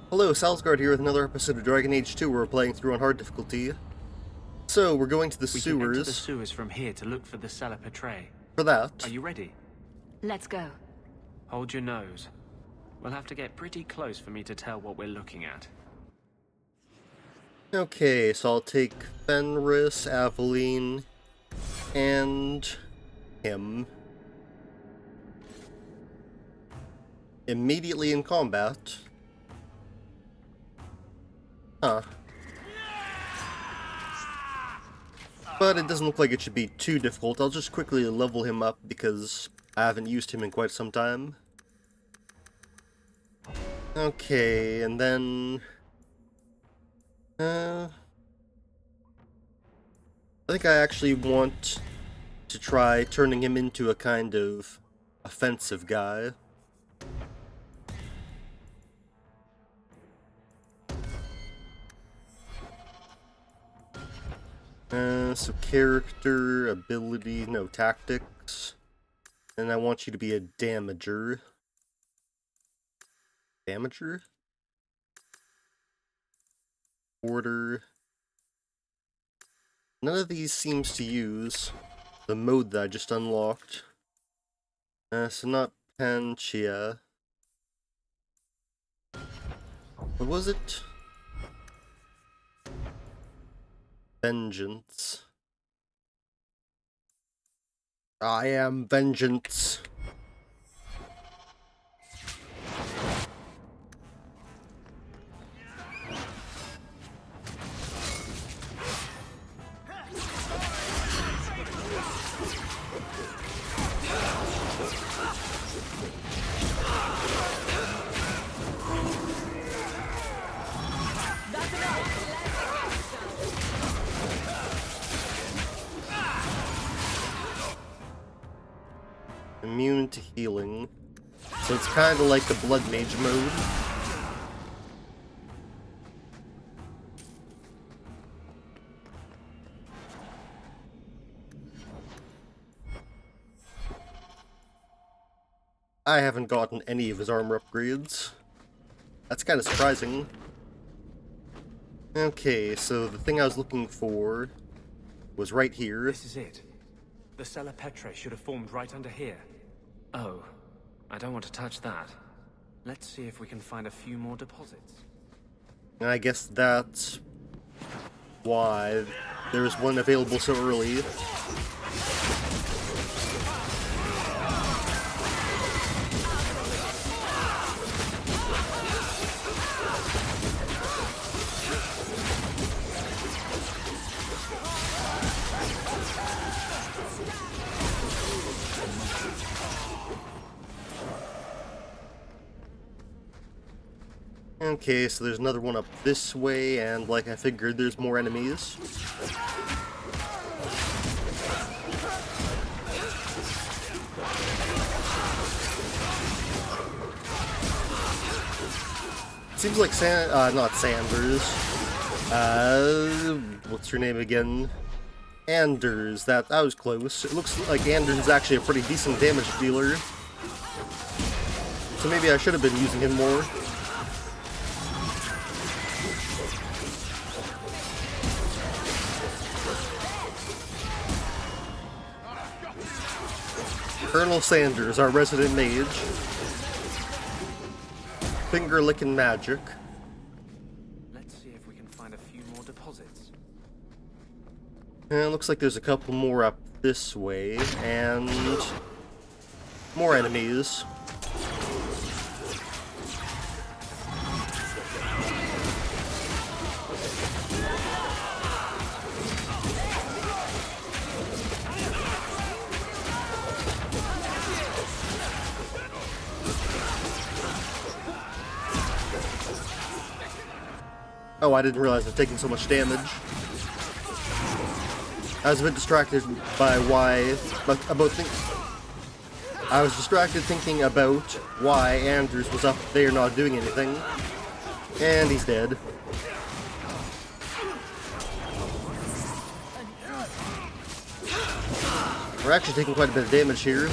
Hello, Salsgard here with another episode of Dragon Age 2 where we're playing through on hard difficulty. So, we're going to the We can enter the sewers. sewers from here to look for the cellar portray. For that. Are you ready? Let's go. Hold your nose. We'll have to get pretty close for me to tell what we're looking at. Okay, so I'll take Fenris, Aveline, and him. Immediately in combat. Huh. But it doesn't look like it should be too difficult. I'll just quickly level him up because I haven't used him in quite some time. Okay, and then... I think I actually want to try turning him into a kind of offensive guy. So character, ability, no, tactics. And I want you to be a damager. Damager? Order. None of these seems to use the mode that I just unlocked. So not Panchea. What was it? Vengeance. I am vengeance. Immune to healing. So it's kind of like the Blood Mage mode. I haven't gotten any of his armor upgrades. That's kind of surprising. Okay, so the thing I was looking for was right here. This is it. The cellar portray should have formed right under here. Oh, I don't want to touch that. Let's see if we can find a few more deposits. And I guess that's why there's one available so early. Okay, so there's another one up this way, and like I figured, there's more enemies. Seems like not Sanders. What's your name again? Anders. That was close. It looks like Anders is actually a pretty decent damage dealer. So maybe I should have been using him more. Colonel Sanders, our resident mage. Finger-licking magic. Let's see if we can find a few more deposits. And it looks like there's a couple more up this way, and more enemies. Oh, I didn't realize I was taking so much damage. I was a bit distracted by I was distracted thinking about why Anders was up there not doing anything. And he's dead. We're actually taking quite a bit of damage here.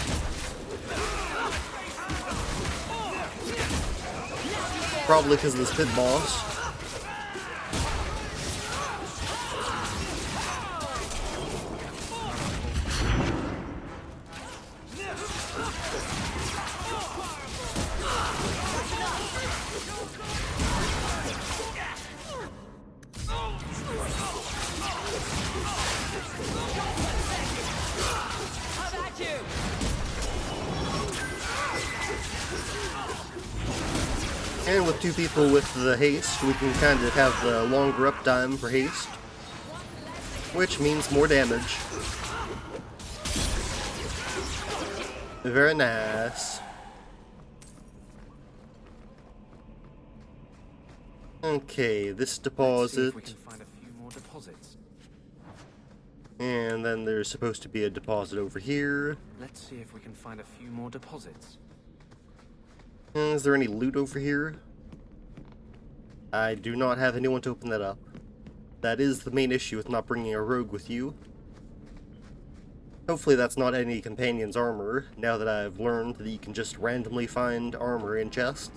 Probably because of this pit boss. And with 2 people with the haste, we can kind of have the longer uptime for haste, which means more damage. Very nice. Okay, this deposit. We can find a few more deposits. And then there's supposed to be a deposit over here. Let's see if we can find a few more deposits. Is there any loot over here? I do not have anyone to open that up. That is the main issue with not bringing a rogue with you. Hopefully that's not any companion's armor, now that I've learned that you can just randomly find armor in chests.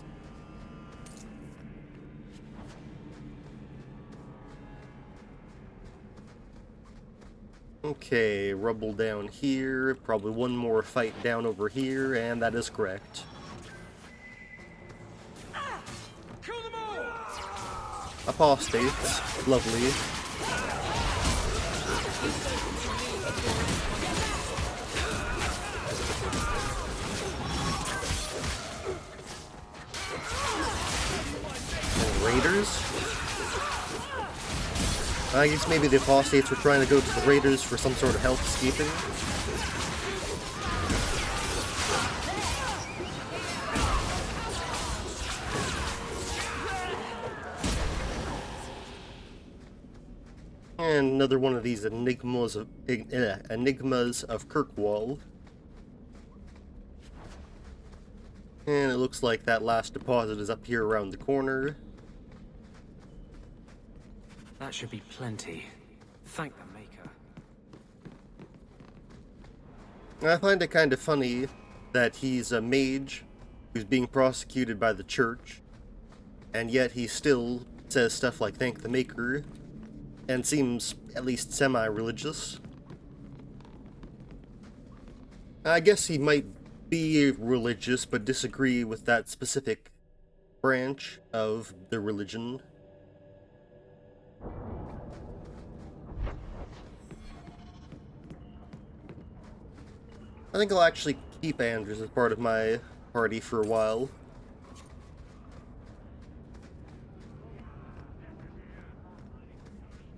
Okay, rubble down here, probably one more fight down over here, and that is correct. Apostates, lovely. And raiders? I guess maybe the apostates were trying to go to the raiders for some sort of health escaping. And another one of these enigmas of Kirkwall. And it looks like that last deposit is up here around the corner. That should be plenty. Thank the Maker. I find it kind of funny that he's a mage who's being prosecuted by the church, and yet he still says stuff like thank the Maker, and seems at least semi-religious. I guess he might be religious, but disagree with that specific branch of the religion. I think I'll actually keep Andrews as part of my party for a while.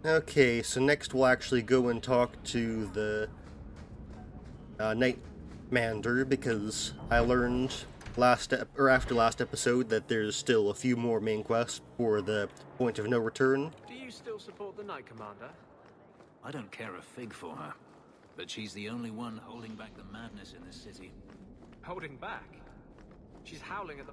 Okay, so next we'll actually go and talk to the Night Mander, because I learned after last episode that there's still a few more main quests for the point of no return. Do you still support the Knight Commander? I don't care a fig for her, but she's the only one holding back the madness in this city. Holding back? She's howling at the...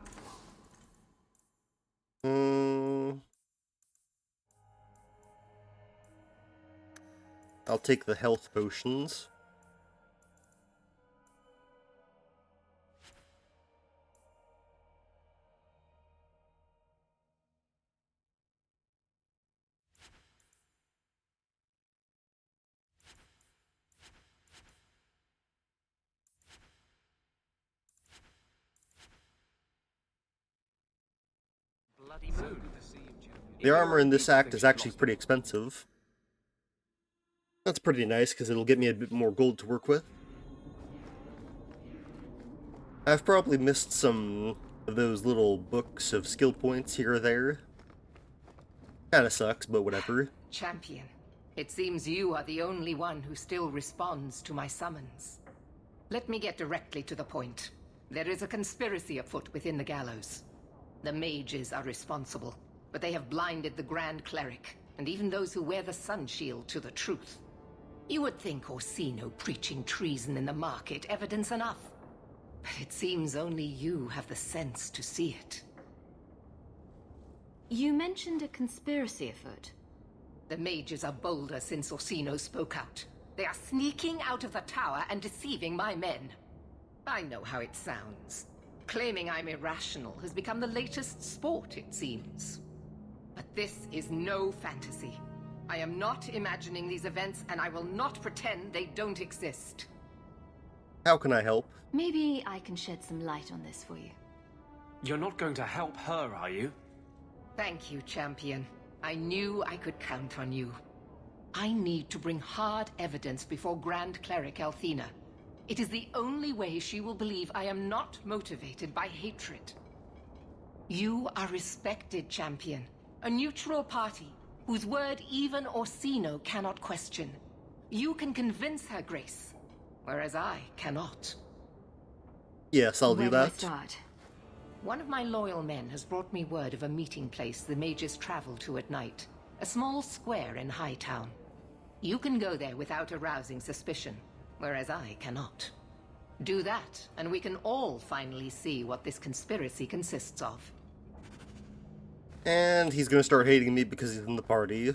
I'll take the health potions. Bloody moon. The armor in this act is actually pretty expensive. That's pretty nice, because it'll get me a bit more gold to work with. I've probably missed some of those little books of skill points here or there. Kinda sucks, but whatever. Champion, it seems you are the only one who still responds to my summons. Let me get directly to the point. There is a conspiracy afoot within the gallows. The mages are responsible, but they have blinded the Grand Cleric, and even those who wear the Sun Shield, to the truth. You would think Orsino preaching treason in the market evidence enough. But it seems only you have the sense to see it. You mentioned a conspiracy afoot. The mages are bolder since Orsino spoke out. They are sneaking out of the tower and deceiving my men. I know how it sounds. Claiming I'm irrational has become the latest sport, it seems. But this is no fantasy. I am not imagining these events, and I will not pretend they don't exist. How can I help? Maybe I can shed some light on this for you. You're not going to help her, are you? Thank you, champion. I knew I could count on you. I need to bring hard evidence before Grand Cleric Althena. It is the only way she will believe I am not motivated by hatred. You are respected, champion. A neutral party, whose word even Orsino cannot question. You can convince her, Grace, whereas I cannot. Yes, I'll do Where do I that. start? One of my loyal men has brought me word of a meeting place the mages travel to at night. A small square in Hightown. You can go there without arousing suspicion, whereas I cannot. Do that, and we can all finally see what this conspiracy consists of. And he's gonna start hating me because he's in the party.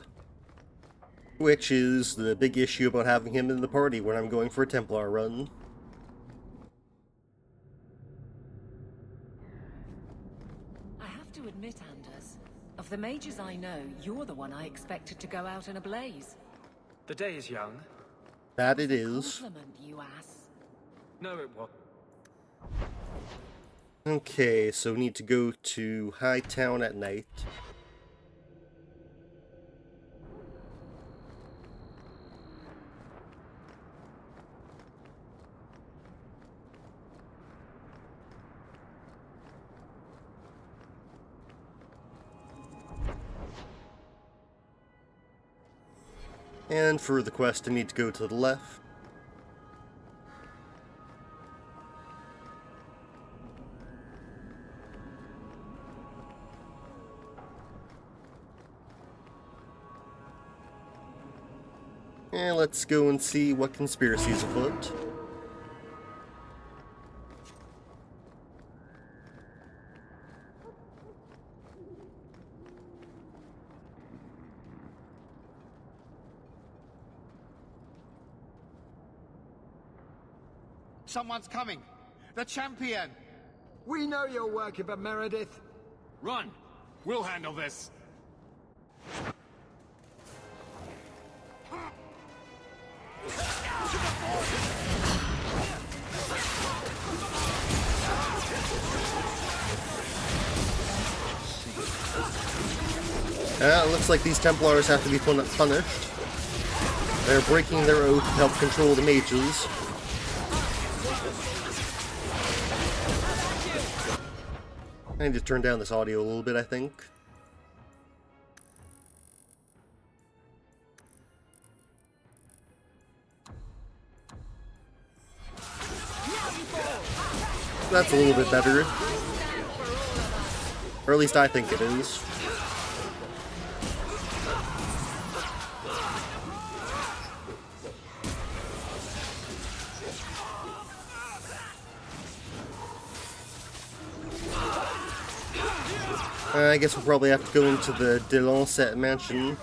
Which is the big issue about having him in the party when I'm going for a Templar run. I have to admit, Anders, of the mages I know, you're the one I expected to go out in a blaze. The day is young. That it is. Compliment, you ass. No, it was. Okay, so we need to go to Hightown at night. And for the quest, I need to go to the left. And let's go and see what conspiracy is afoot. Someone's coming! The champion! We know you're working for Meredith. Run! We'll handle this. It looks like these Templars have to be punished. They're breaking their oath to help control the mages. I need to turn down this audio a little bit, I think. That's a little bit better. Or at least I think it is. I guess we'll probably have to go into the didnt mansion.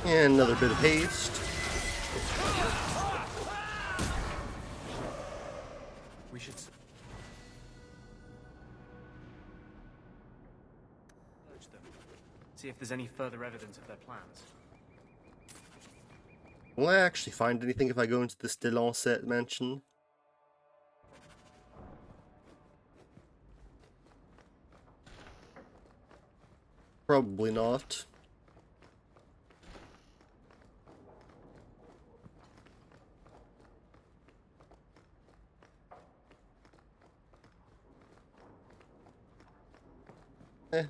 And another bit of haste. We should search them. See if there's any further evidence of their plans. Will I actually find anything if I go into this didnt mansion? Probably not. Eh.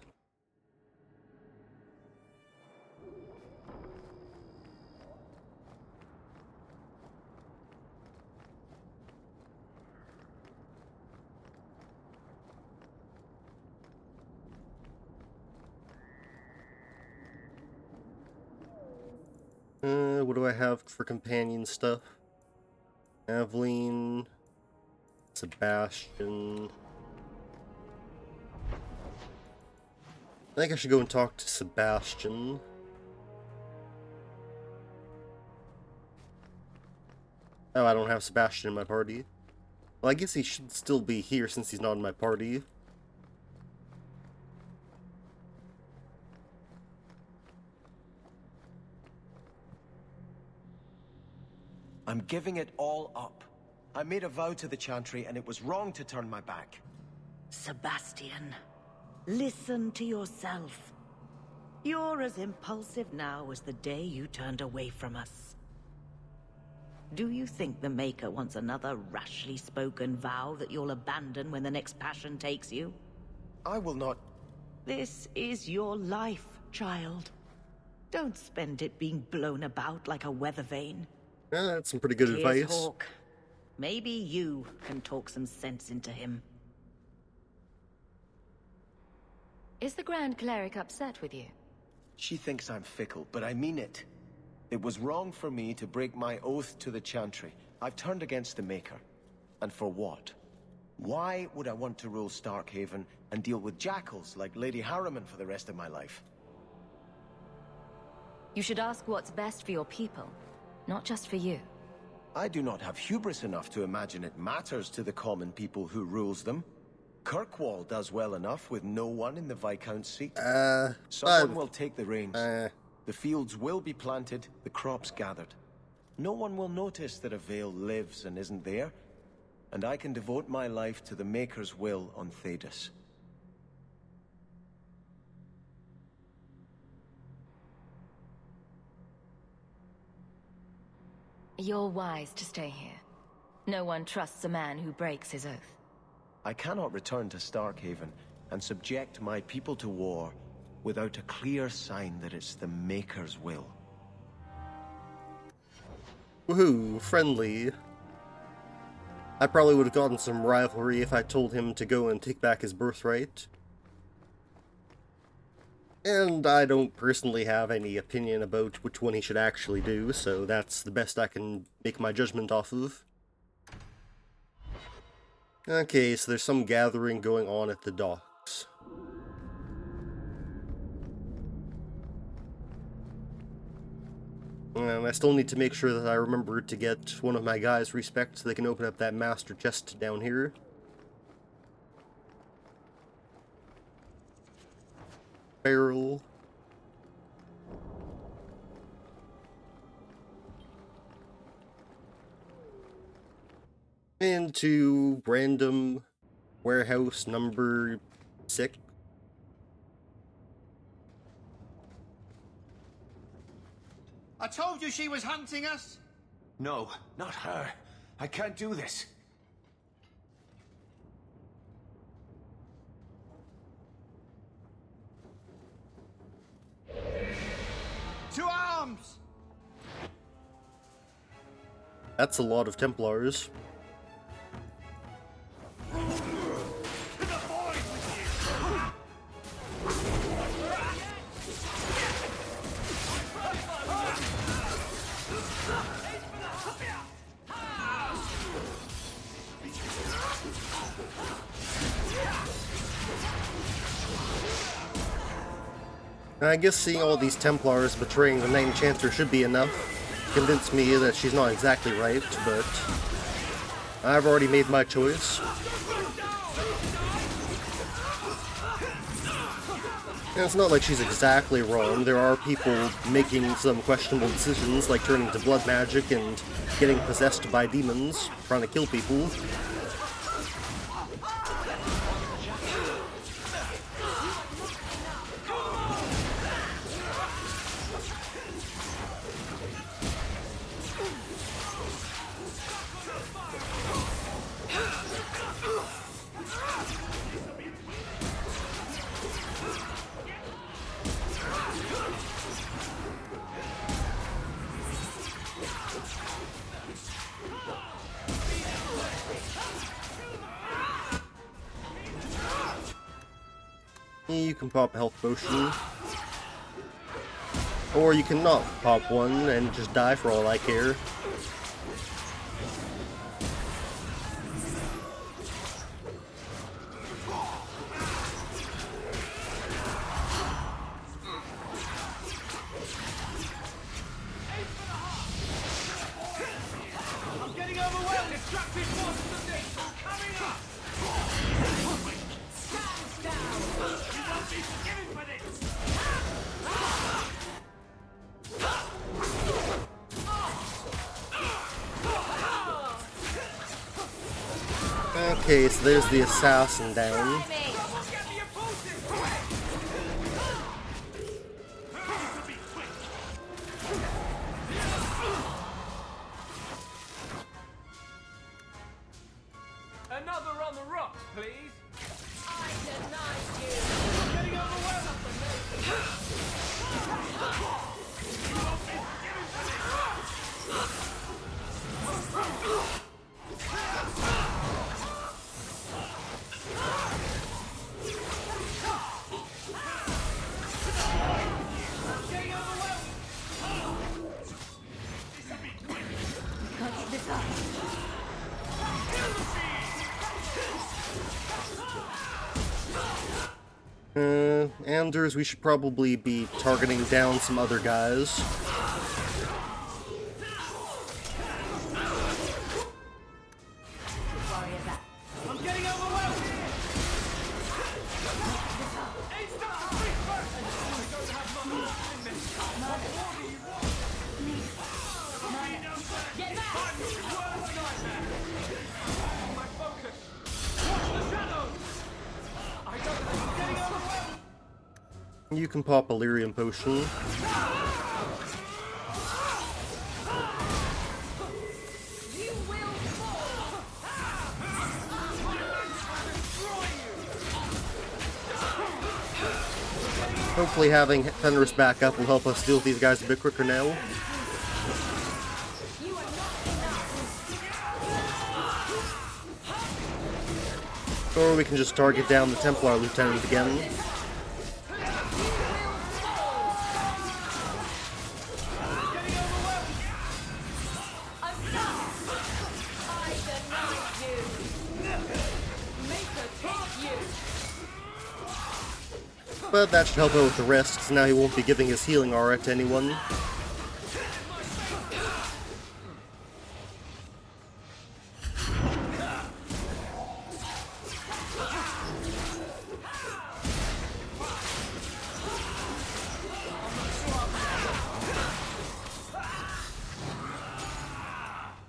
What do I have for companion stuff? Aveline, Sebastian. I think I should go and talk to Sebastian. Oh, I don't have Sebastian in my party. Well, I guess he should still be here since he's not in my party. I'm giving it all up. I made a vow to the Chantry, and it was wrong to turn my back. Sebastian, listen to yourself. You're as impulsive now as the day you turned away from us. Do you think the Maker wants another rashly spoken vow that you'll abandon when the next passion takes you? I will not... This is your life, child. Don't spend it being blown about like a weather vane. That's some pretty good Here's advice. Hawk. Maybe you can talk some sense into him. Is the Grand Cleric upset with you? She thinks I'm fickle, but I mean it. It was wrong for me to break my oath to the Chantry. I've turned against the Maker. And for what? Why would I want to rule Starkhaven and deal with jackals like Lady Harriman for the rest of my life? You should ask what's best for your people, not just for you. I do not have hubris enough to imagine it matters to the common people who rules them. Kirkwall does well enough with no one in the Viscount's seat. Someone will take the reins. The fields will be planted, the crops gathered. No one will notice that a Vale lives and isn't there, and I can devote my life to the Maker's will on Thedas. You're wise to stay here. No one trusts a man who breaks his oath. I cannot return to Starkhaven and subject my people to war without a clear sign that it's the Maker's will. Woohoo, friendly. I probably would have gotten some rivalry if I told him to go and take back his birthright. And I don't personally have any opinion about which one he should actually do, so that's the best I can make my judgment off of. Okay, so there's some gathering going on at the docks. And I still need to make sure that I remember to get one of my guys respect so they can open up that master chest down here. Barrel. Into random warehouse number 6. I told you she was hunting us! No, not her. I can't do this. To arms! That's a lot of Templars. I guess seeing all these Templars betraying the Knight Enchanter should be enough to convince me that she's not exactly right, but I've already made my choice. And it's not like she's exactly wrong. There are people making some questionable decisions, like turning to blood magic and getting possessed by demons, trying to kill people. You can pop a health potion. Or you can not pop one and just die for all I care. I'm getting overwhelmed! Destructive forces of nature coming up! Stand down! You won't be forgiven for this! Okay, so there's the assassin down. Another on the rocks, please! I deny you! I'm getting overwhelmed! You won't be forgiven for this! Anders, we should probably be targeting down some other guys. I'm getting overwhelmed! Get back! My focus! Watch the shadows! I don't know. I'm getting overwhelmed! You can pop a lyrium potion. Hopefully having Fenris back up will help us deal with these guys a bit quicker now. Or we can just target down the Templar Lieutenant again. But that should help out with the rest, because now he won't be giving his healing aura to anyone.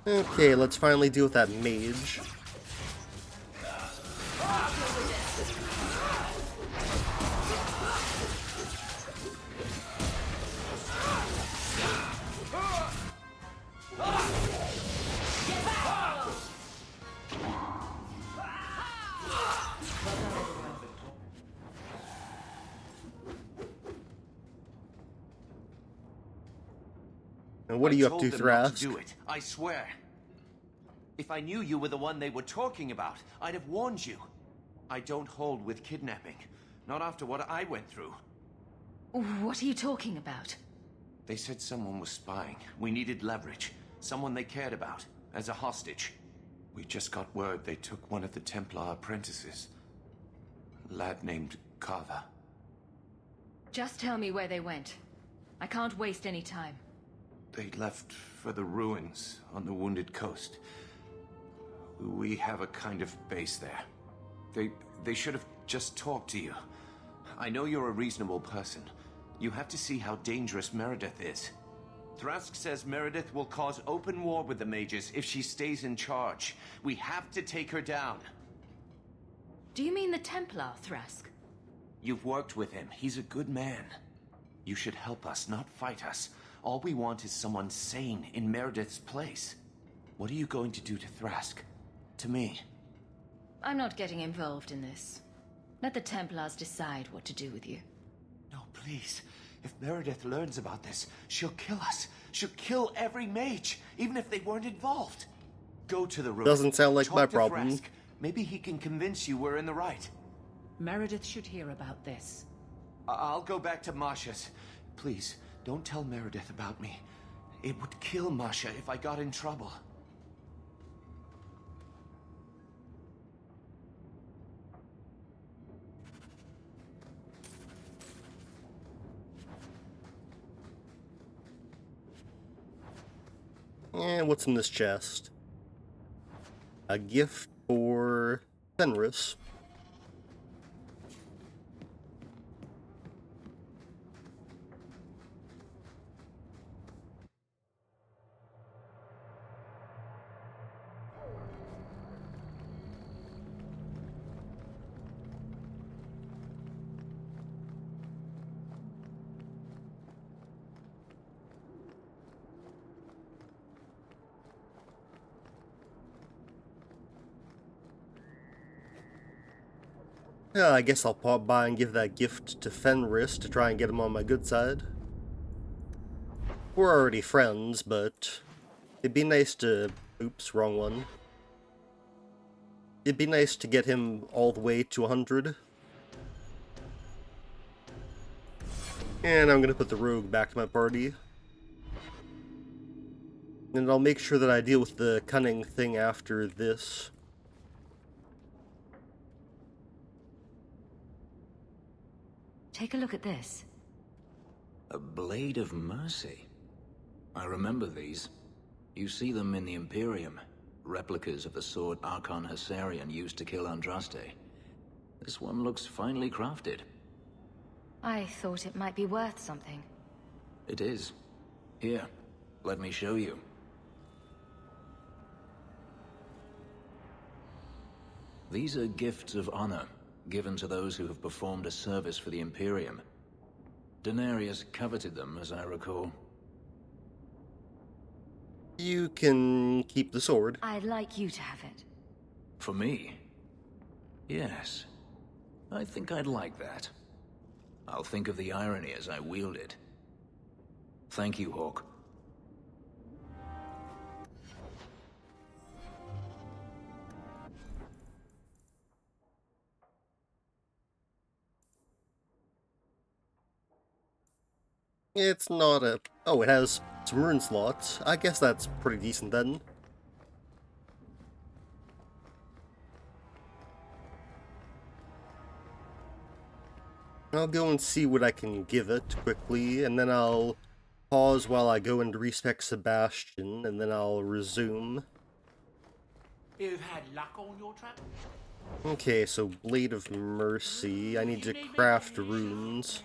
Okay, let's finally deal with that mage. And what are you up to, Thrask? Do it, I swear. If I knew you were the one they were talking about, I'd have warned you. I don't hold with kidnapping. Not after what I went through. What are you talking about? They said someone was spying. We needed leverage. Someone they cared about. As a hostage. We just got word they took one of the Templar apprentices. A lad named Carver. Just tell me where they went. I can't waste any time. They left for the ruins on the Wounded Coast. We have a kind of base there. They should have just talked to you. I know you're a reasonable person. You have to see how dangerous Meredith is. Thrask says Meredith will cause open war with the mages if she stays in charge. We have to take her down. Do you mean the Templar, Thrask? You've worked with him. He's a good man. You should help us, not fight us. All we want is someone sane in Meredith's place. What are you going to do to Thrask? To me? I'm not getting involved in this. Let the Templars decide what to do with you. No, please. If Meredith learns about this, she'll kill us. She'll kill every mage, even if they weren't involved. Go to the room. Doesn't sound like my Talk to problem. Thrask. Maybe he can convince you we're in the right. Meredith should hear about this. I'll go back to Masha's. Please, Don't tell Meredith about me. It would kill Masha if I got in trouble. And what's in this chest? A gift for Fenris. Yeah, I guess I'll pop by and give that gift to Fenris to try and get him on my good side. We're already friends, but it'd be nice to... Oops, wrong one. It'd be nice to get him all the way to 100. And I'm gonna put the rogue back to my party. And I'll make sure that I deal with the cunning thing after this. Take a look at this. A Blade of Mercy. I remember these. You see them in the Imperium. Replicas of the sword Archon Hessarian used to kill Andraste. This one looks finely crafted. I thought it might be worth something. It is. Here, let me show you. These are gifts of honor, given to those who have performed a service for the Imperium. Denarius coveted them, as I recall. You can keep the sword. I'd like you to have it. For me? Yes. I think I'd like that. I'll think of the irony as I wield it. Thank you, Hawk. It's not a... Oh, it has some rune slots. I guess that's pretty decent then. I'll go and see what I can give it quickly, and then I'll pause while I go and respec Sebastian, and then I'll resume. You've had luck on your trap? Okay, so Blade of Mercy. I need to craft runes.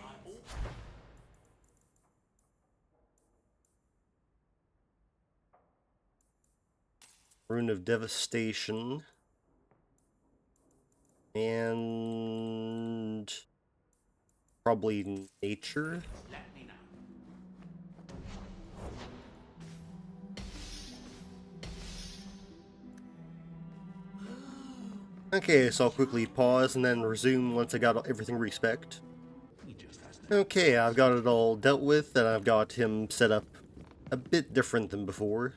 Rune of Devastation. And... probably Nature? Okay, so I'll quickly pause and then resume once I got everything respec'd. Okay, I've got it all dealt with, and I've got him set up a bit different than before.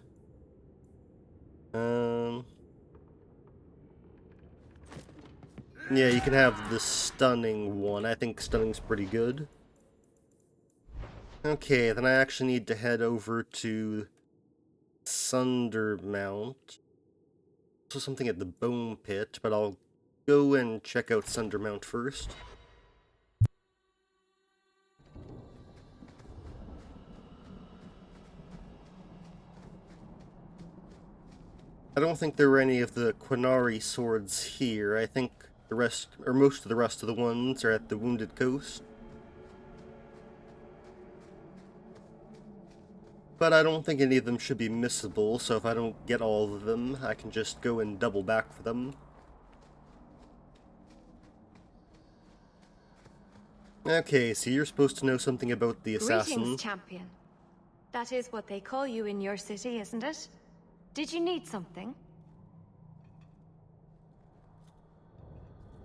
Yeah, you can have the stunning one. I think stunning's pretty good. Okay, then I actually need to head over to Sundermount. So something at the Bone Pit, but I'll go and check out Sundermount first. I don't think there were any of the Quinari swords here. I think the rest, or most of the rest of the ones, are at the Wounded Coast. But I don't think any of them should be missable, so if I don't get all of them, I can just go and double back for them. Okay, so you're supposed to know something about the assassin. Greetings, champion. That is what they call you in your city, isn't it? Did you need something?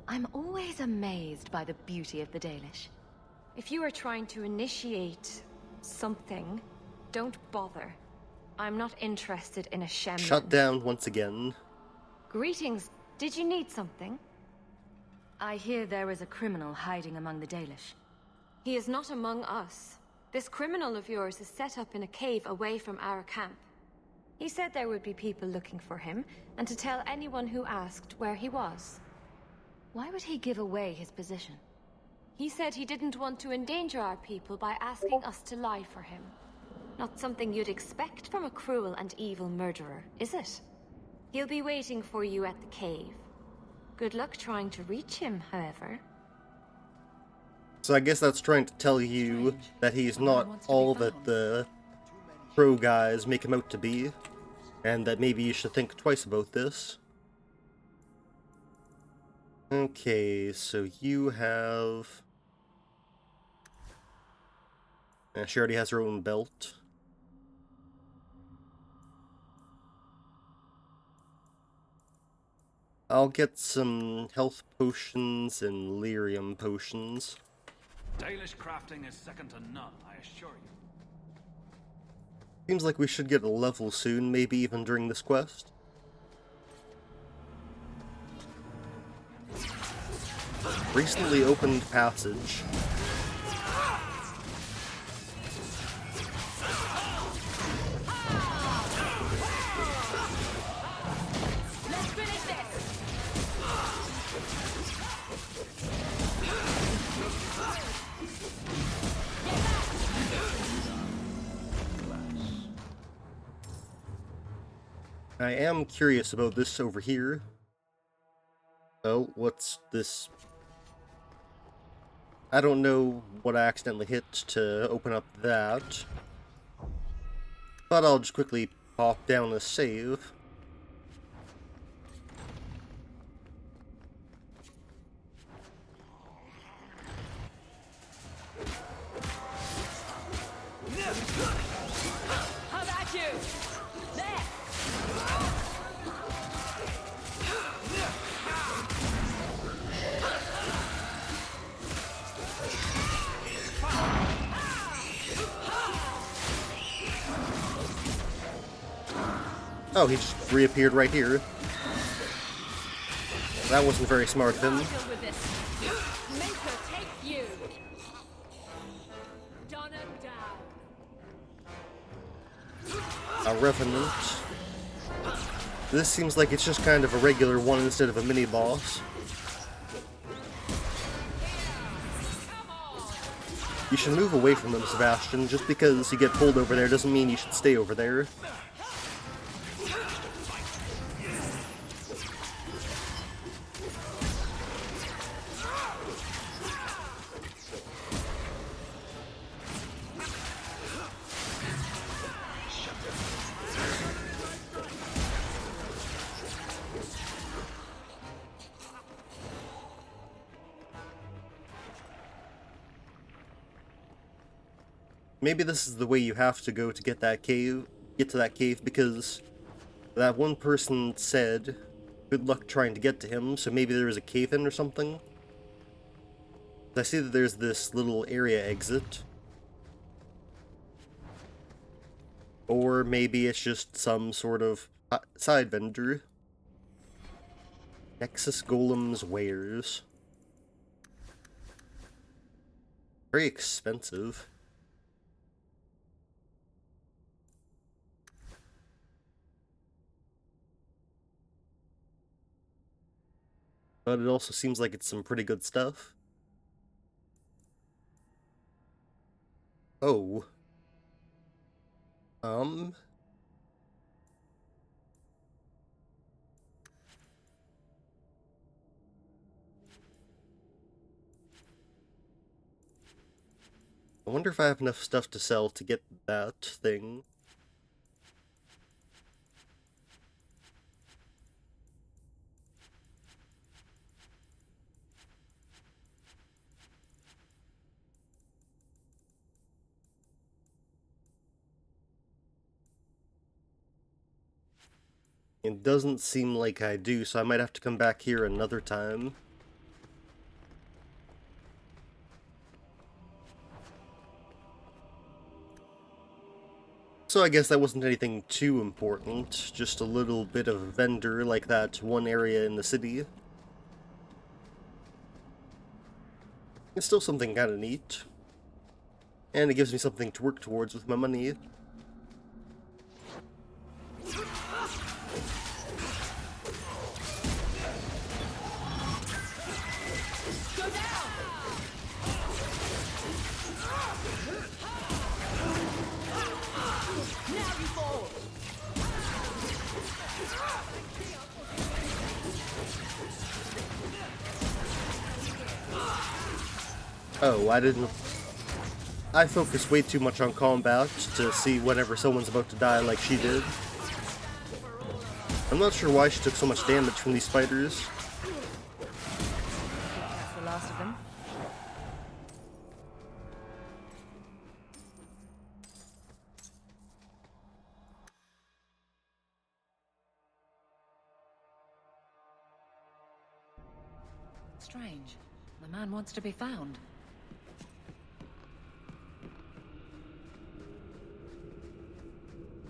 I'm always amazed by the beauty of the Dalish. If you are trying to initiate something, don't bother. I'm not interested in a Shemlin. Shut down once again. Greetings. Did you need something? I hear there is a criminal hiding among the Dalish. He is not among us. This criminal of yours is set up in a cave away from our camp. He said there would be people looking for him, and to tell anyone who asked where he was. Why would he give away his position? He said he didn't want to endanger our people by asking us to lie for him. Not something you'd expect from a cruel and evil murderer, is it? He'll be waiting for you at the cave. Good luck trying to reach him, however. So I guess that's trying to tell you that he's not all that the pro guys make him out to be, and that maybe you should think twice about this. Okay, so you have... she already has her own belt. I'll get some health potions and lyrium potions. Dalish crafting is second to none, I assure you. Seems like we should get a level soon, maybe even during this quest. Recently opened passage. I am curious about this over here. Oh, what's this? I don't know what I accidentally hit to open up that. But I'll just quickly pop down a save. How about you? There! Oh, he just reappeared right here. That wasn't very smart of him. Make her take you. Done and down. A Revenant. This seems like it's just kind of a regular one instead of a mini-boss. You should move away from them, Sebastian. Just because you get pulled over there doesn't mean you should stay over there. Maybe this is the way you have to go to get that cave, because that one person said good luck trying to get to him, so maybe there is a cave in or something. I see that there's this little area exit. Or maybe it's just some sort of side vendor. Nexus Golem's wares. Very expensive. But it also seems like it's some pretty good stuff. Oh. I wonder if I have enough stuff to sell to get that thing. It doesn't seem like I do, so I might have to come back here another time. So I guess that wasn't anything too important, just a little bit of vendor like that one area in the city. It's still something kinda neat. And it gives me something to work towards with my money. Oh, I focus way too much on combat to see whenever someone's about to die like she did. I'm not sure why she took so much damage from these spiders. That's the last of them. Strange. The man wants to be found.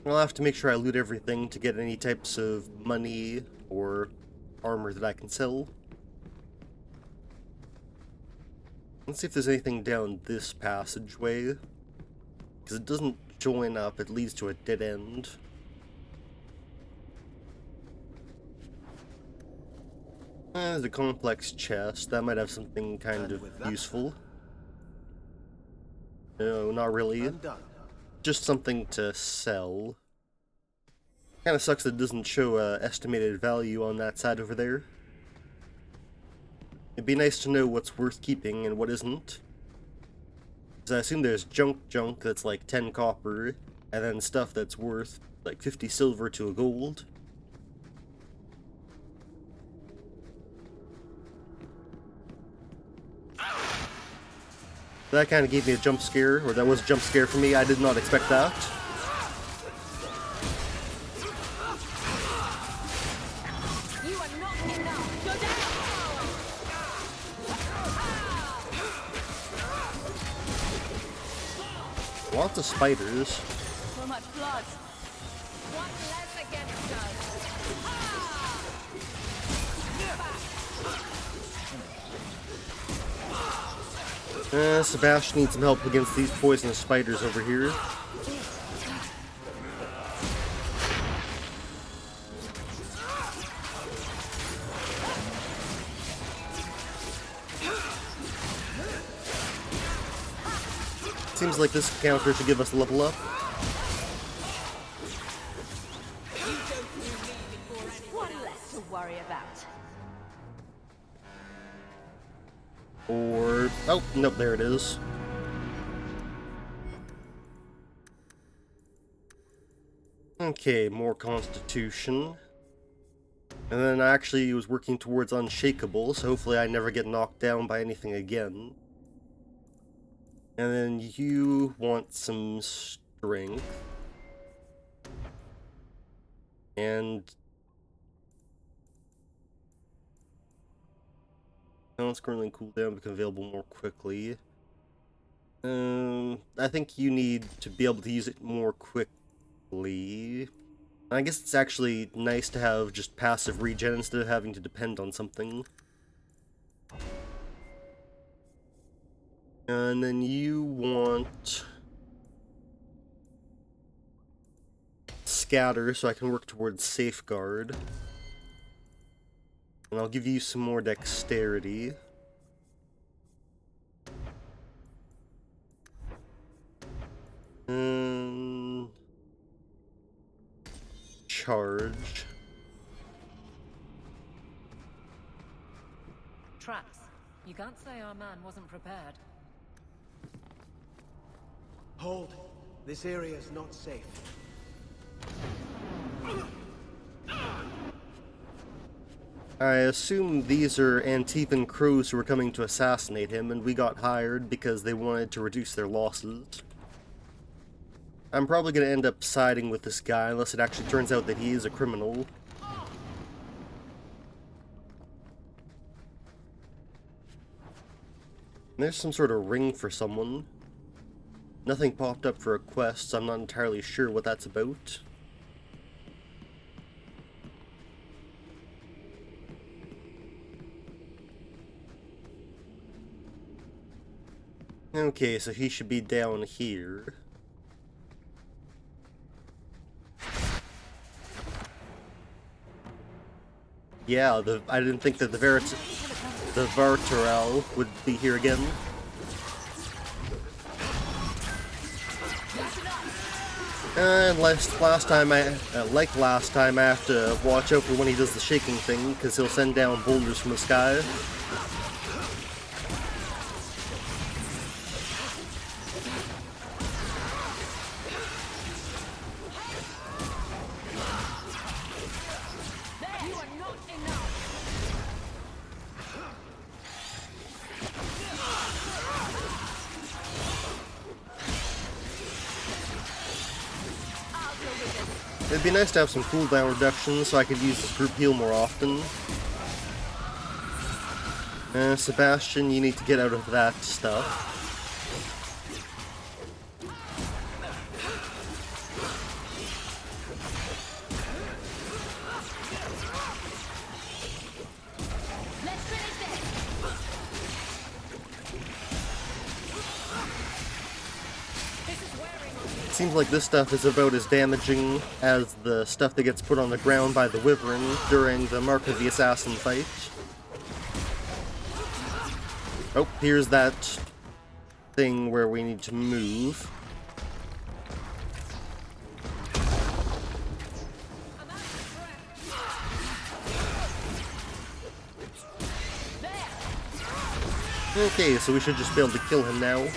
I'll have to make sure I loot everything to get any types of money or armor that I can sell. Let's see if there's anything down this passageway. Because it doesn't join up, it leads to a dead end. There's a complex chest. That might have something kind of useful. No, not really. Just something to sell. Kinda sucks that it doesn't show estimated value on that side over there. It'd be nice to know what's worth keeping and what isn't. Because I assume there's junk that's like 10 copper, and then stuff that's worth like 50 silver to a gold. That kind of gave me a jump scare, or that was a jump scare for me. I did not expect that. You are not enough. Go down. Lots of spiders. So much blood. One less against Sebastian needs some help against these poisonous spiders over here. Seems like this encounter should give us a level up. One less to worry about. Or... oh, nope, there it is. Okay, more Constitution. And then I actually was working towards Unshakable, so hopefully I never get knocked down by anything again. And then you want some Strength. And... it's currently in cooldown, become available more quickly. I think you need to be able to use it more quickly. I guess it's actually nice to have just passive regen instead of having to depend on something. And then you want... Scatter, so I can work towards Safeguard. And I'll give you some more dexterity. Charge. Traps. You can't say our man wasn't prepared. Hold. This area is not safe. I assume these are Antivan crows who were coming to assassinate him, and we got hired because they wanted to reduce their losses. I'm probably going to end up siding with this guy, unless it actually turns out that he is a criminal. There's some sort of ring for someone. Nothing popped up for a quest, so I'm not entirely sure what that's about. Okay, so he should be down here. Yeah, I didn't think that the Vartarel would be here again. And last time I have to watch out for when he does the shaking thing, because he'll send down boulders from the sky. It'd be nice to have some cooldown reductions so I could use this group heal more often. Sebastian, you need to get out of that stuff. Seems like this stuff is about as damaging as the stuff that gets put on the ground by the Wyvern during the Mark of the Assassin fight. Oh, here's that thing where we need to move. Okay, so we should just be able to kill him now.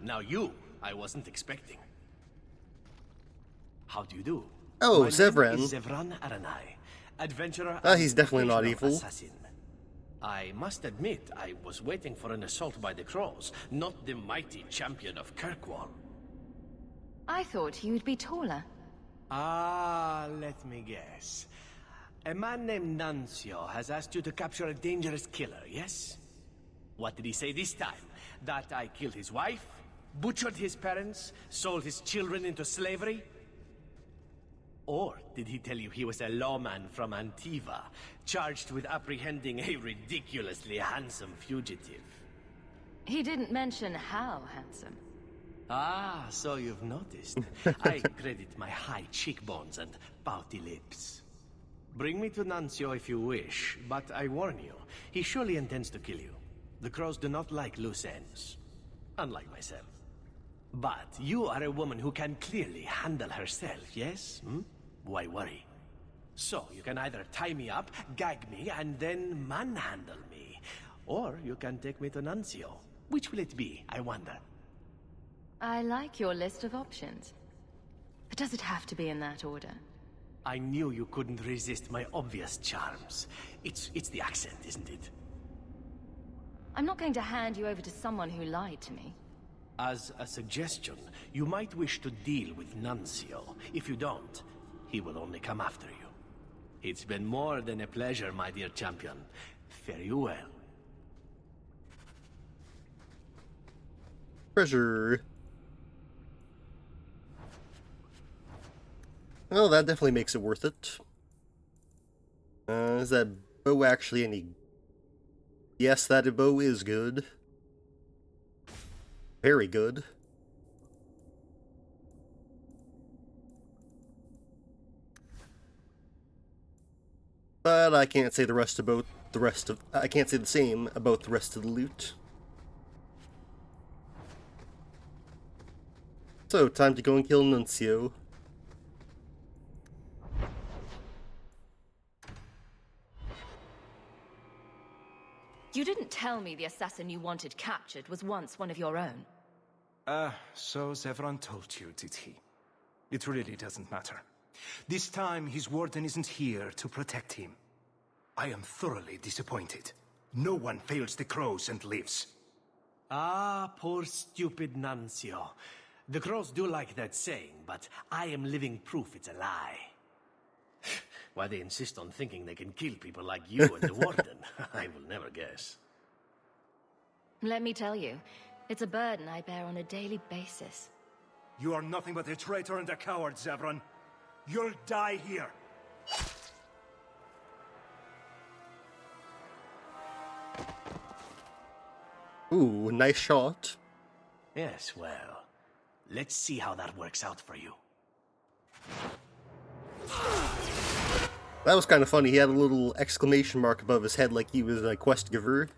Now you, I wasn't expecting. How do you do? Oh, My Zevran. name is Zevran Aranai, adventurer. He's definitely not evil. Assassin. I must admit, I was waiting for an assault by the Crows, not the mighty champion of Kirkwall. I thought you'd be taller. Ah, let me guess. A man named Nuncio has asked you to capture a dangerous killer, yes? What did he say this time? That I killed his wife? Butchered his parents? Sold his children into slavery? Or did he tell you he was a lawman from Antiva, charged with apprehending a ridiculously handsome fugitive? He didn't mention how handsome. Ah, so you've noticed. I credit my high cheekbones and pouty lips. Bring me to Nuncio if you wish, but I warn you, he surely intends to kill you. The Crows do not like loose ends, unlike myself. But you are a woman who can clearly handle herself, yes? Hmm? Why worry? So, you can either tie me up, gag me, and then manhandle me. Or you can take me to Nuncio. Which will it be, I wonder? I like your list of options. But does it have to be in that order? I knew you couldn't resist my obvious charms. It's the accent, isn't it? I'm not going to hand you over to someone who lied to me. As a suggestion, you might wish to deal with Nuncio. If you don't, he will only come after you. It's been more than a pleasure, my dear champion. Fare you well. Treasure. Well, that definitely makes it worth it. Is that bow actually any... Yes, that bow is good. Very good. But I can't say I can't say the same about the rest of the loot. So, time to go and kill Nuncio. You didn't tell me the assassin you wanted captured was once one of your own. So Zevran told you, did he? It really doesn't matter. This time, his warden isn't here to protect him. I am thoroughly disappointed. No one fails the Crows and lives. Ah, poor stupid Nuncio. The Crows do like that saying, but I am living proof it's a lie. Why they insist on thinking they can kill people like you and the Warden, I will never guess. Let me tell you, it's a burden I bear on a daily basis. You are nothing but a traitor and a coward, Zevran. You'll die here. Ooh, nice shot. Yes, well, let's see how that works out for you. That was kind of funny. He had a little exclamation mark above his head like he was a quest giver.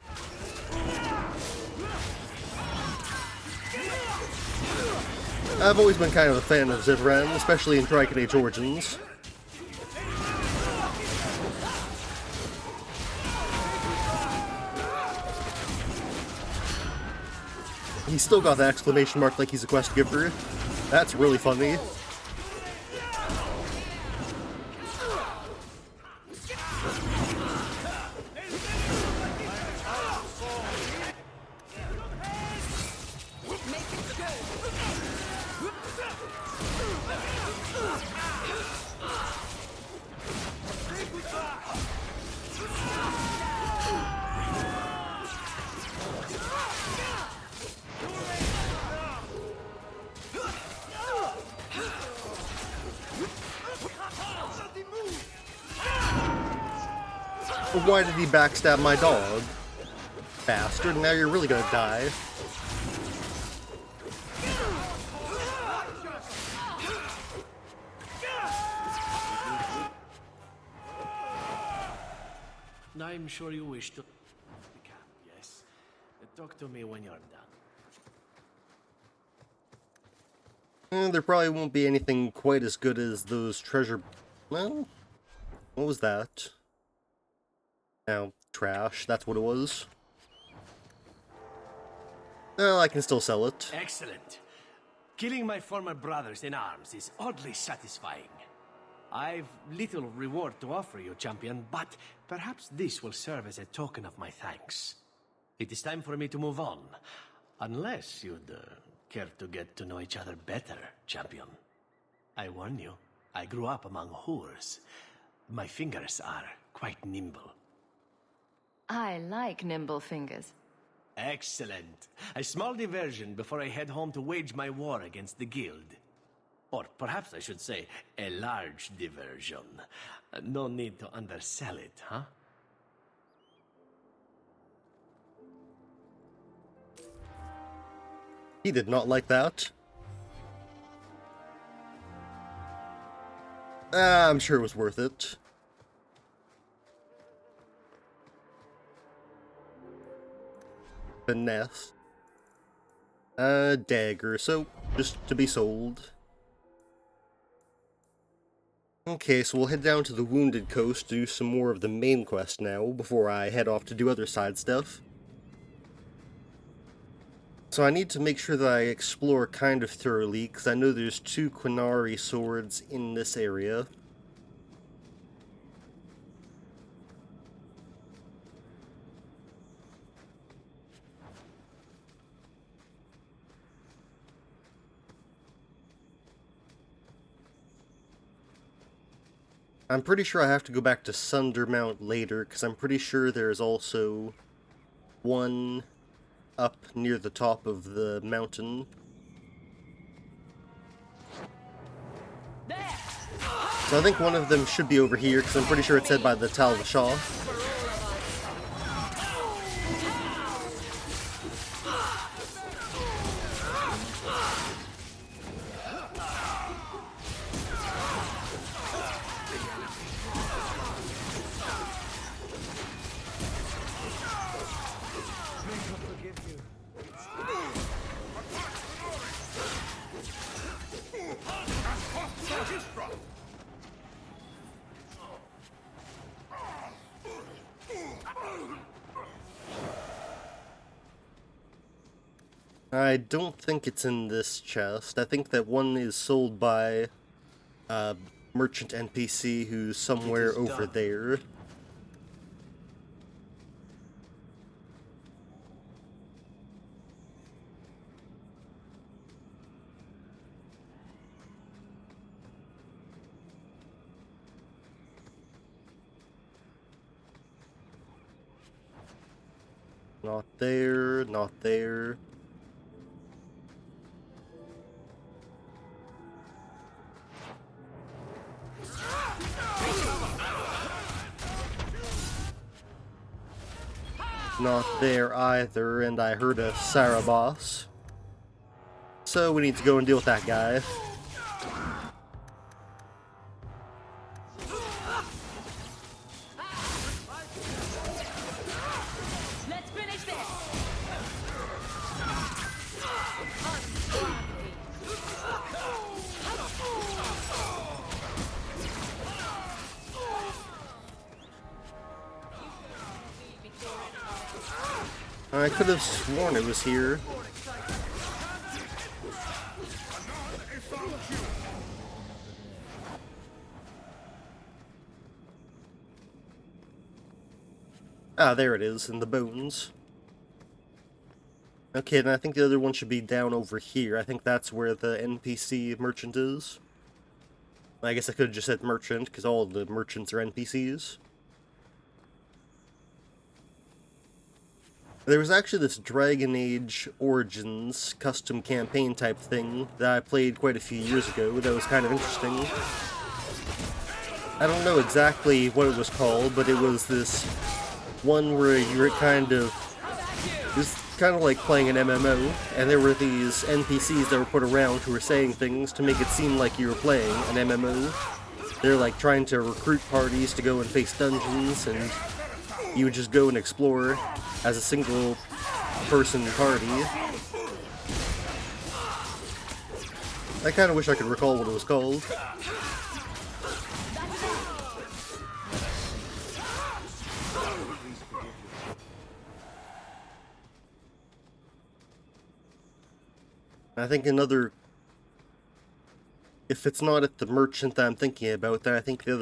I've always been kind of a fan of Zevran, especially in Dragon Age Origins. He's still got that exclamation mark like he's a quest giver. That's really funny. Why did he backstab my dog? Bastard, now you're really gonna die. I'm sure you wish to... Yes. Talk to me when you're done. There probably won't be anything quite as good as those treasure... Well, what was that? Oh, trash. That's what it was. Well, I can still sell it. Excellent. Killing my former brothers in arms is oddly satisfying. I've little reward to offer you, champion, but perhaps this will serve as a token of my thanks. It is time for me to move on. Unless you'd care to get to know each other better, champion. I warn you, I grew up among whores. My fingers are quite nimble. I like nimble fingers. Excellent. A small diversion before I head home to wage my war against the guild. Or perhaps I should say, a large diversion. No need to undersell it, huh? He did not like that. I'm sure it was worth it. Finesse. Dagger, so just to be sold. Okay, so we'll head down to the Wounded Coast to do some more of the main quest now, before I head off to do other side stuff. So I need to make sure that I explore kind of thoroughly, because I know there's 2 Quinari swords in this area. I'm pretty sure I have to go back to Sundermount later, because I'm pretty sure there's also one up near the top of the mountain. So I think one of them should be over here, because I'm pretty sure it's said by the Tal the Shah. I don't think it's in this chest. I think that one is sold by a merchant NPC who's somewhere over there. Not there, not there. Not there either, and I heard a Saraboss. So we need to go and deal with that guy. Let's finish this. I could have sworn it was here. Ah, there it is, in the bones. Okay, then I think the other one should be down over here. I think that's where the NPC merchant is. I guess I could have just said merchant, because all the merchants are NPCs. There was actually this Dragon Age Origins custom campaign type thing that I played quite a few years ago that was kind of interesting. I don't know exactly what it was called, but it was this one where you were kind of... It was kind of like playing an MMO, and there were these NPCs that were put around who were saying things to make it seem like you were playing an MMO. They're like trying to recruit parties to go and face dungeons, and you would just go and explore as a single person party. I kind of wish I could recall what it was called. I think another... If it's not at the merchant that I'm thinking about, then I think the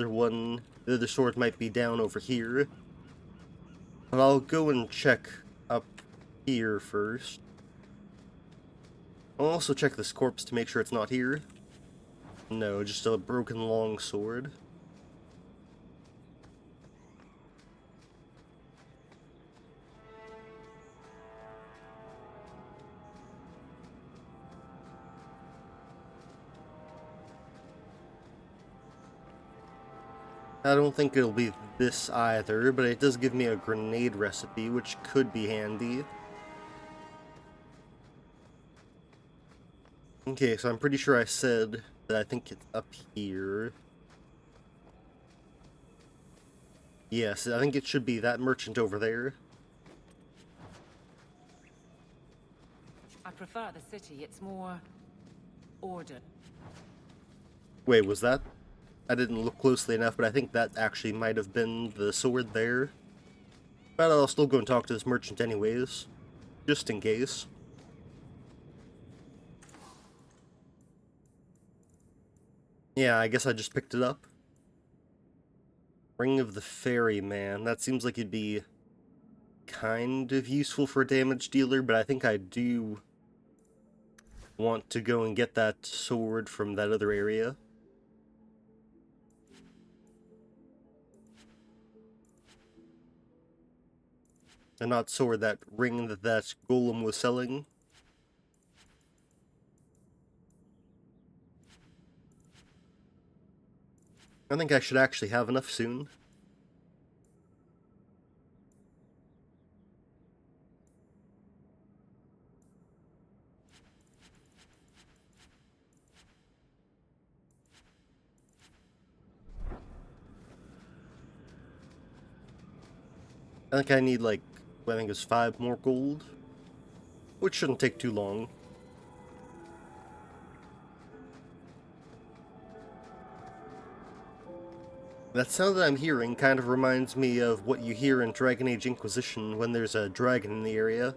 other sword might be down over here. But I'll go and check up here first. I'll also check this corpse to make sure it's not here. No, just a broken long sword. I don't think it'll be this either, but it does give me a grenade recipe, which could be handy. Okay, so I'm pretty sure I said that I think it's up here. Yes, I think it should be that merchant over there. I prefer the city. It's more ordered. Wait, was that? I didn't look closely enough, but I think that actually might have been the sword there. But I'll still go and talk to this merchant anyways, just in case. Yeah, I guess I just picked it up. Ring of the Ferryman. That seems like it'd be kind of useful for a damage dealer, but I think I do want to go and get that sword from that other area. And not sword, that ring that golem was selling. I think I should actually have enough soon. I think I need like, I think it's 5 more gold, which shouldn't take too long. That sound that I'm hearing kind of reminds me of what you hear in Dragon Age Inquisition when there's a dragon in the area.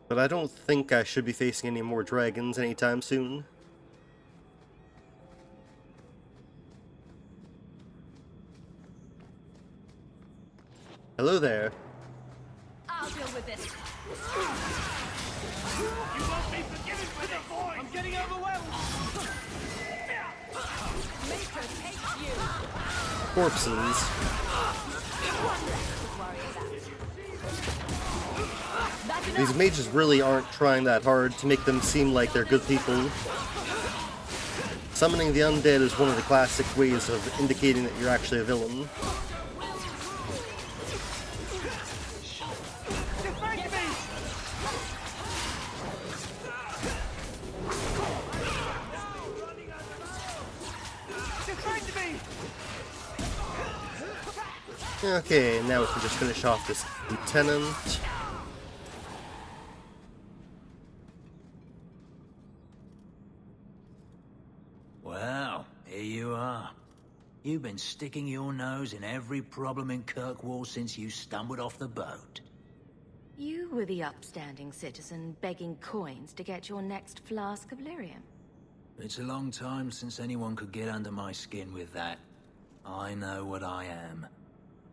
But I don't think I should be facing any more dragons anytime soon. Hello there. I'll deal with this. You won't be forgiven for this! I'm getting overwhelmed! Maker takes you! Corpses. These mages really aren't trying that hard to make them seem like they're good people. Summoning the undead is one of the classic ways of indicating that you're actually a villain. Okay, now we can just finish off this lieutenant. Well, here you are. You've been sticking your nose in every problem in Kirkwall since you stumbled off the boat. You were the upstanding citizen begging coins to get your next flask of lyrium. It's a long time since anyone could get under my skin with that. I know what I am.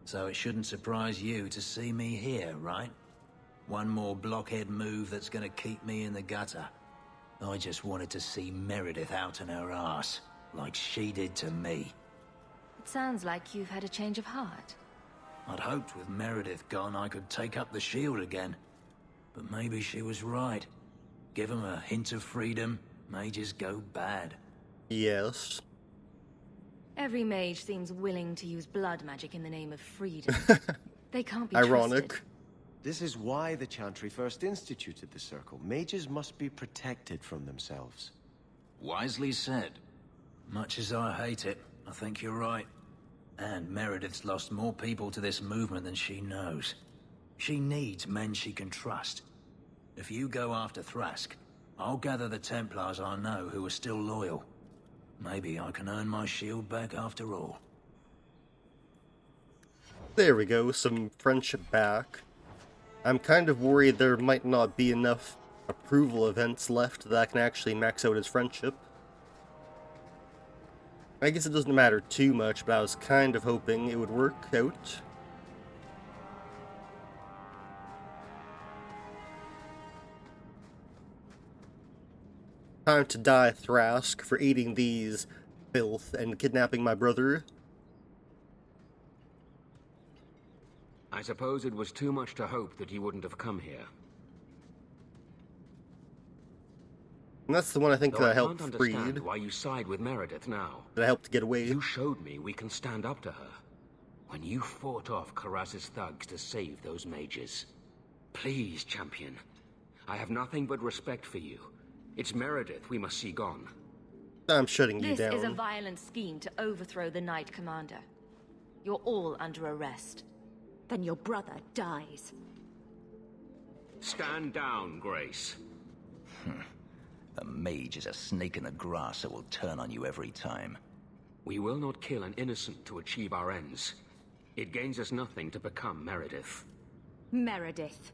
So it shouldn't surprise you to see me here, right? One more blockhead move that's gonna keep me in the gutter. I just wanted to see Meredith out in her ass, like she did to me. It sounds like you've had a change of heart. I'd hoped with Meredith gone I could take up the shield again. But maybe she was right. Give 'em a hint of freedom, mages go bad. Yes. Every mage seems willing to use blood magic in the name of freedom. They can't be ironic. trusted. This is why the Chantry first instituted the Circle. Mages must be protected from themselves. Wisely said. Much as I hate it, I think you're right. And Meredith's lost more people to this movement than she knows. She needs men she can trust. If you go after Thrask, I'll gather the Templars I know who are still loyal. Maybe I can earn my shield back after all. There we go, some friendship back. I'm kind of worried there might not be enough approval events left that I can actually max out his friendship. I guess it doesn't matter too much, but I was kind of hoping it would work out. Time to die, Thrask, for aiding these filth and kidnapping my brother. I suppose it was too much to hope that you wouldn't have come here. And that's the one I think that I helped can't freed. understand why you side with Meredith now. That I helped get away. You showed me we can stand up to her. When you fought off Karas's thugs to save those mages. Please, champion. I have nothing but respect for you. It's Meredith we must see gone. I'm shutting you down. This is a violent scheme to overthrow the Knight Commander. You're all under arrest. Then your brother dies. Stand down, Grace. A mage is a snake in the grass that will turn on you every time. We will not kill an innocent to achieve our ends. It gains us nothing to become Meredith. Meredith.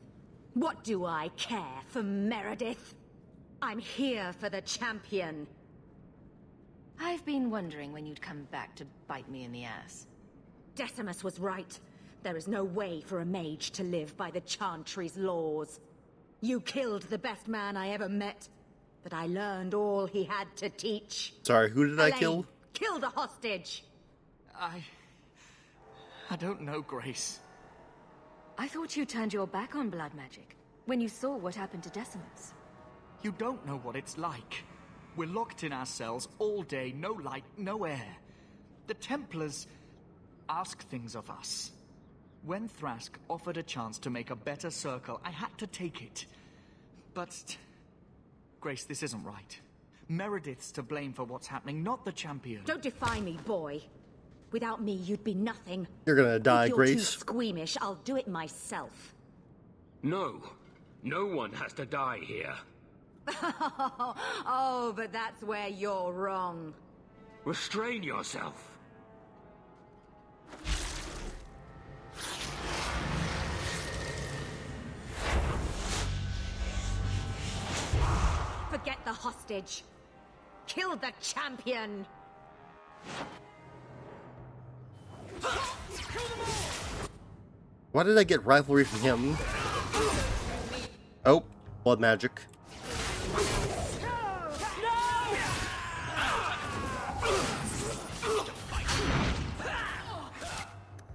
What do I care for Meredith? I'm here for the champion. I've been wondering when you'd come back to bite me in the ass. Decimus was right. There is no way for a mage to live by the Chantry's laws. You killed the best man I ever met, but I learned all he had to teach. Sorry, who did I Elaine, kill? Kill the hostage! I don't know, Grace. I thought you turned your back on blood magic when you saw what happened to Decimus. You don't know what it's like. We're locked in our cells all day, no light, no air. The Templars ask things of us. When Thrask offered a chance to make a better circle, I had to take it. But, Grace, this isn't right. Meredith's to blame for what's happening, not the champion. Don't defy me, boy. Without me, you'd be nothing. You're gonna die, if you're Grace. Too squeamish, I'll do it myself. No. No one has to die here. Oh, but that's where you're wrong. Restrain yourself. Forget the hostage. Kill the champion. Why did I get rivalry from him? Oh, blood magic.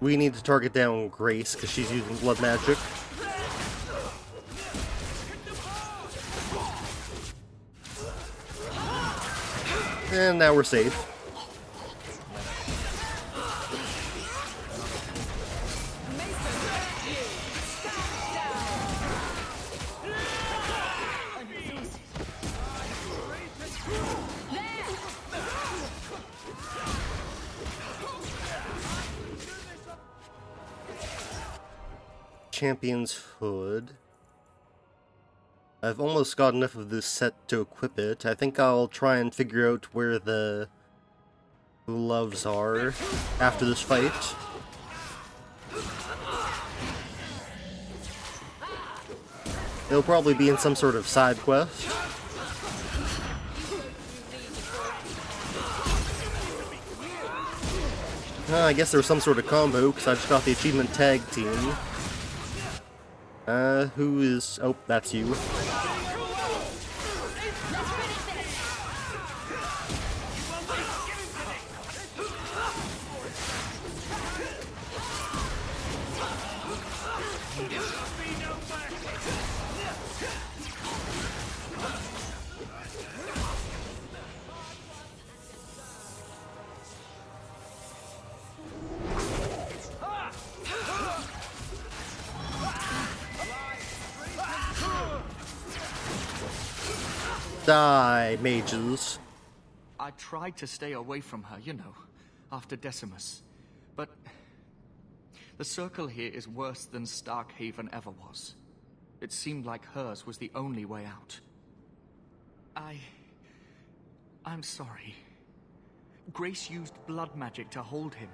we need to target down Grace, because she's using blood magic. And now we're safe. Champion's Hood. I've almost got enough of this set to equip it. I think I'll try and figure out where the gloves are after this fight. They'll probably be in some sort of side quest. I guess there was some sort of combo, because I just got the achievement tag team. Who is... Oh, that's you. Die, mages. I tried to stay away from her, you know, after Decimus. But the circle here is worse than Starkhaven ever was. It seemed like hers was the only way out. I'm sorry. Grace used blood magic to hold him.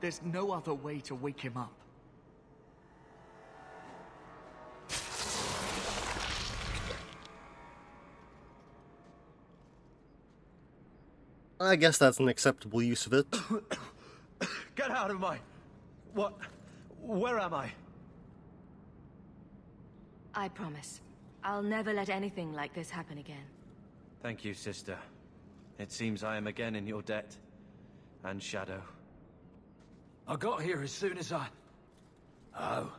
There's no other way to wake him up. I guess that's an acceptable use of it. Get out of my... What? Where am I? I promise. I'll never let anything like this happen again. Thank you, sister. It seems I am again in your debt. And Shadow. I got here as soon as I... Oh.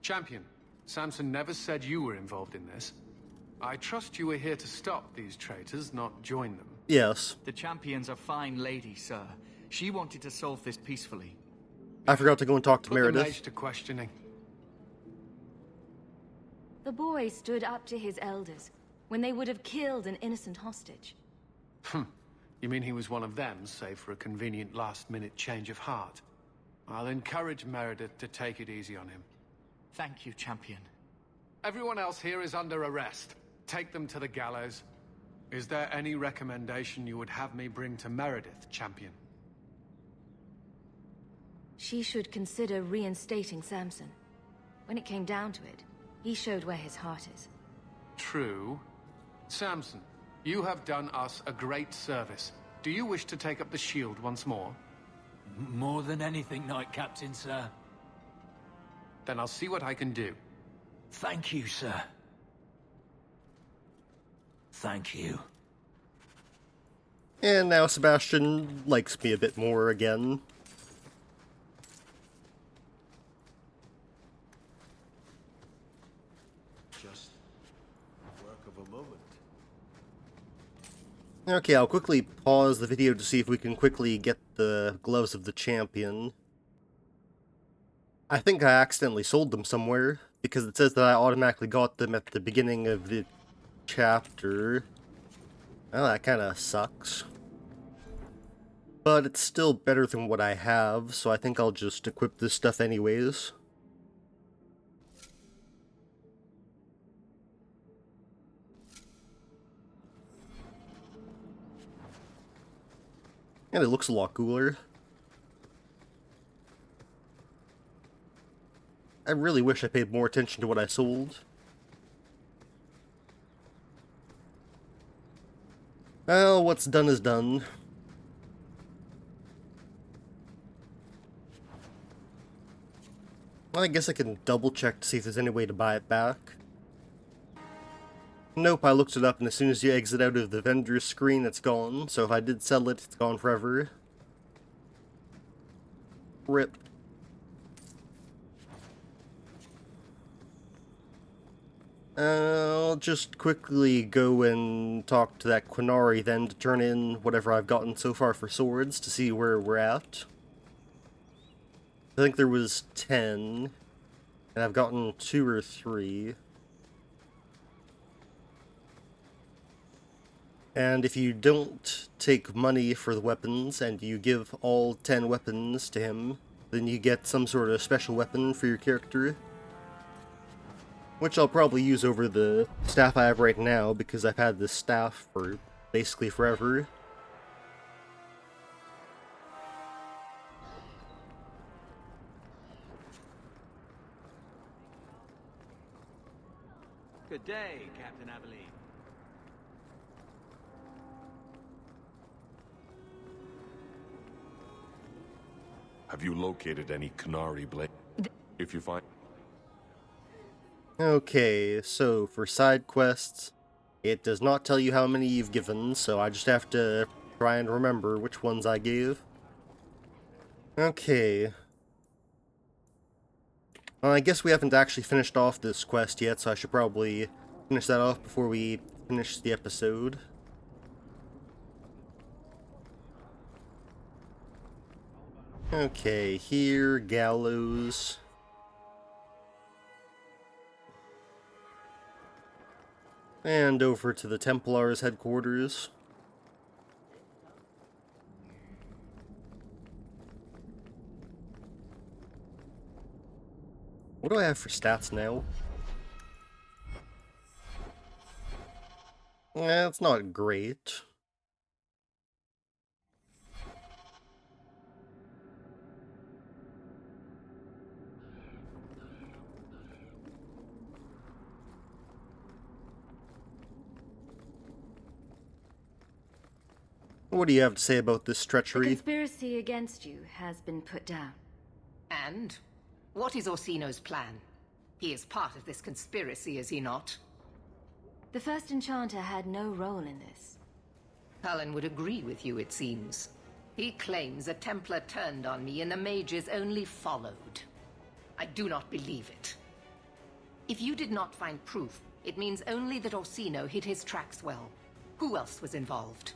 Champion, Samson never said you were involved in this. I trust you were here to stop these traitors, not join them. Yes. The Champion's a fine lady, sir. She wanted to solve this peacefully. I forgot to go and talk to Meredith. Put the mage to questioning. The boy stood up to his elders when they would have killed an innocent hostage. You mean he was one of them, save for a convenient last-minute change of heart? I'll encourage Meredith to take it easy on him. Thank you, Champion. Everyone else here is under arrest. Take them to the gallows. Is there any recommendation you would have me bring to Meredith, Champion? She should consider reinstating Samson. When it came down to it, he showed where his heart is. True. Samson, you have done us a great service. Do you wish to take up the shield once more? More than anything, Knight Captain, sir. Then I'll see what I can do. Thank you, sir. Thank you. And now Sebastian likes me a bit more again. Just work of a moment. Okay, I'll quickly pause the video to see if we can quickly get the gloves of the champion. I think I accidentally sold them somewhere, because it says that I automatically got them at the beginning of the chapter. Well, that kinda sucks. But it's still better than what I have, so I think I'll just equip this stuff anyways. And it looks a lot cooler. I really wish I paid more attention to what I sold. Well, what's done is done. Well, I guess I can double check to see if there's any way to buy it back. Nope, I looked it up and as soon as you exit out of the vendor's screen, it's gone. So if I did sell it, it's gone forever. RIP. I'll just quickly go and talk to that Quinari then to turn in whatever I've gotten so far for swords to see where we're at. I think there was 10, and I've gotten 2 or 3. And if you don't take money for the weapons, and you give all 10 weapons to him, then you get some sort of special weapon for your character. Which I'll probably use over the staff I have right now, because I've had this staff for basically forever. Good day, Captain Aveline. Have you located any Qunari blade? If you find... Okay, so for side quests, it does not tell you how many you've given, so I just have to try and remember which ones I gave. Okay. Well, I guess we haven't actually finished off this quest yet, so I should probably finish that off before we finish the episode. Okay, here, gallows. And over to the Templars' headquarters. What do I have for stats now? It's not great. What do you have to say about this The treachery? conspiracy against you has been put down. And? What is Orsino's plan? He is part of this conspiracy, is he not? The first enchanter had no role in this. Cullen would agree with you, it seems. He claims a Templar turned on me and the mages only followed. I do not believe it. If you did not find proof, it means only that Orsino hid his tracks well. Who else was involved?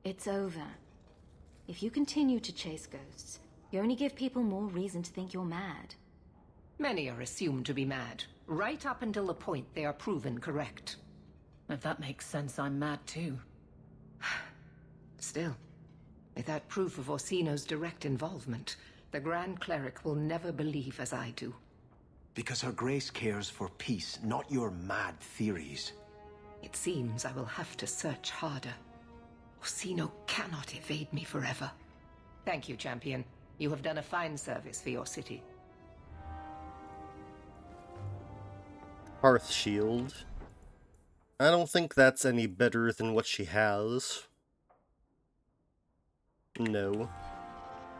It's over. If you continue to chase ghosts, you only give people more reason to think you're mad. Many are assumed to be mad, right up until the point they are proven correct. If that makes sense, I'm mad too. Still, without proof of Orsino's direct involvement, the Grand Cleric will never believe as I do. Because Her Grace cares for peace, not your mad theories. It seems I will have to search harder. Orsino cannot evade me forever. Thank you, Champion. You have done a fine service for your city. Hearth Shield. I don't think that's any better than what she has. No.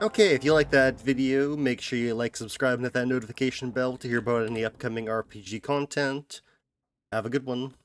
Okay, if you like that video, make sure you like, subscribe, and hit that notification bell to hear about any upcoming RPG content. Have a good one.